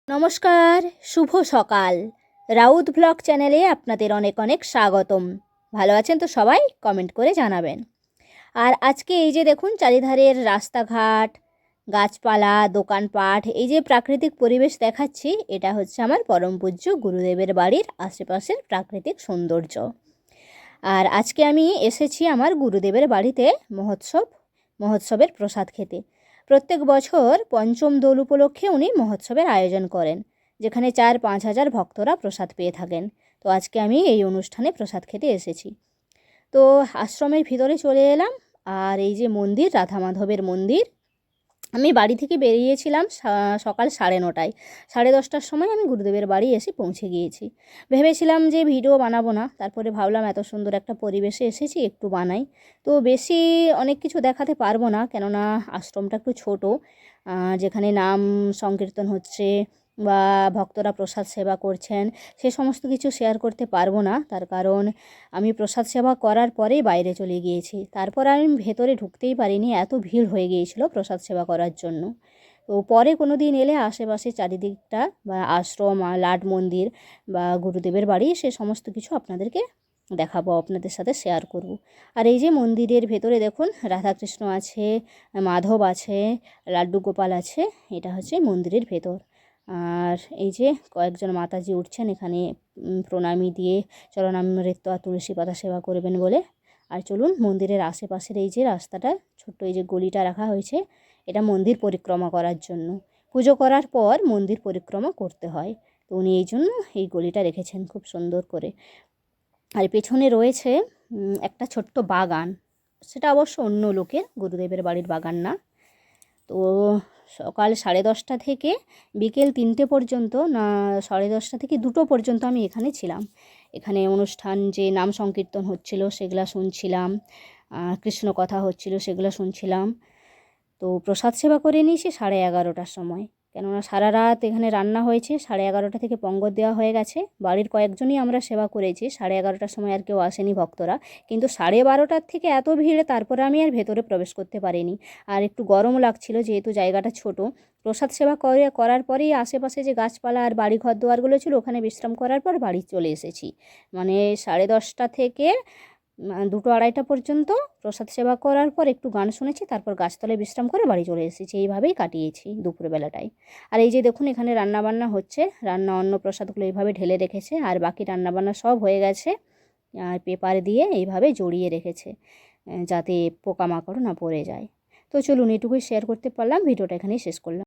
নমস্কার, শুভ সকাল। রাউত ব্লগ চ্যানেলে আপনাদের অনেক অনেক স্বাগতম। ভালো আছেন তো সবাই? কমেন্ট করে জানাবেন। আর আজকে এই যে দেখুন চারিধারের রাস্তাঘাট, গাছপালা, দোকানপাট, এই যে প্রাকৃতিক পরিবেশ দেখাচ্ছি, এটা হচ্ছে আমার পরম পূজ্য গুরুদেবের বাড়ির আশেপাশের প্রাকৃতিক সৌন্দর্য। আর আজকে আমি এসেছি আমার গুরুদেবের বাড়িতে মহোৎসবের প্রসাদ খেতে। প্রত্যেক বছর পঞ্চম দোল উপলক্ষে উনি মহোৎসবের আয়োজন করেন, যেখানে 4-5 হাজার ভক্তরা প্রসাদ পেয়ে থাকেন। তো আজকে আমি এই অনুষ্ঠানে প্রসাদ খেতে এসেছি। তো আশ্রমের ভিতরে চলে এলাম। আর এই যে মন্দির, রাধা মাধবের মন্দির, আমি বাড়ি থেকে বেরিয়েছিলাম সকাল 9:30। 10:30টার সময় আমি গুরুদেবের বাড়ি এসে পৌঁছে গিয়েছি। ভেবেছিলাম যে ভিডিও বানাবো না, তারপরে ভাবলাম এত সুন্দর একটা পরিবেশে এসেছি, একটু বানাই। তো বেশি অনেক কিছু দেখাতে পারবো না, কেননা আশ্রমটা একটু ছোটো। যেখানে নাম সংকীর্তন হচ্ছে বা ভক্তরা প্রসাদ সেবা করছেন, সে সমস্ত কিছু শেয়ার করতে পারবো না। তার কারণ আমি প্রসাদ সেবা করার পরেই বাইরে চলে গিয়েছি, তারপর আমি ভেতরে ঢুকতেই পারিনি, এত ভিড় হয়ে গিয়েছিল প্রসাদ সেবা করার জন্য। তো পরে কোনো দিন এলে আশেপাশে চারিদিকটা বা আশ্রম, লাট মন্দির বা গুরুদেবের বাড়ি, সে সমস্ত কিছু আপনাদেরকে দেখাবো, আপনাদের সাথে শেয়ার করব। আর এই যে মন্দিরের ভেতরে দেখুন রাধাকৃষ্ণ আছে, মাধব আছে, লাড্ডু গোপাল আছে। এটা হচ্ছে মন্দিরের ভেতর। আর এই যে কয়েকজন মাতাজি উঠছেন এখানে প্রণামী দিয়ে চরণামৃত আর তুলসী পাতা সেবা করবেন বলে। আর চলুন, মন্দিরের আশেপাশের এই যে রাস্তাটা, ছোট্ট এই যে গলিটা রাখা হয়েছে, এটা মন্দির পরিক্রমা করার জন্য। পুজো করার পর মন্দির পরিক্রমা করতে হয়, তো উনি এই জন্য এই গলিটা রেখেছেন খুব সুন্দর করে। আর পেছনে রয়েছে একটা ছোট্ট বাগান, সেটা অবশ্য অন্য লোকের, গুরুদেবের বাড়ির বাগান না। তো সকাল 10:30 থেকে বিকেল 3টে পর্যন্ত, না 10:30 থেকে 2টো পর্যন্ত আমি এখানে ছিলাম। এখানে অনুষ্ঠান, যে নাম সংকীর্তন হচ্ছিল সেগুলো শুনছিলাম, কৃষ্ণ কথা হচ্ছিল সেগুলো শুনছিলাম। তো প্রসাদ সেবা করে নিয়েছি 11:30টার সময়, কেননা সারা রাত এখানে রান্না হয়েছে। 11:30 থেকে পঙ্গর দেওয়া হয়ে গেছে। বাড়ির কয়েকজনই আমরা সেবা করেছি, 11:30টার সময় আর কেউ আসেনি ভক্তরা। কিন্তু 12:30টার থেকে এত ভিড়, তারপরে আমি আর ভেতরে প্রবেশ করতে পারিনি। আর একটু গরম লাগছিল, যেহেতু জায়গাটা ছোট। প্রসাদ সেবা করার পরেই আশেপাশে যে গাছপালা আর বাড়ি ঘর দুয়ারগুলো ছিল, ওখানে বিশ্রাম করার পর বাড়ি চলে এসেছি। মানে 10:30 থেকে 2-2:30 পর্যন্ত প্রসাদ সেবা করার পর একটু গান শুনেছি, তারপর গাছতলায় বিশ্রাম করে বাড়ি চলে এসেছি। এইভাবেই কাটিয়েছি দুপুরবেলাটায়। আর এই যে দেখুন এখানে রান্নাবান্না হচ্ছে, অন্ন প্রসাদগুলো এইভাবে ঢেলে রেখেছে, আর বাকি রান্নাবান্না সব হয়ে গেছে। আর পেপার দিয়ে এইভাবে জড়িয়ে রেখেছে, যাতে পোকামাকড় না পড়ে যায়। তো চলুন, এটুকুই শেয়ার করতে পারলাম। ভিডিওটা এখানেই শেষ করলাম।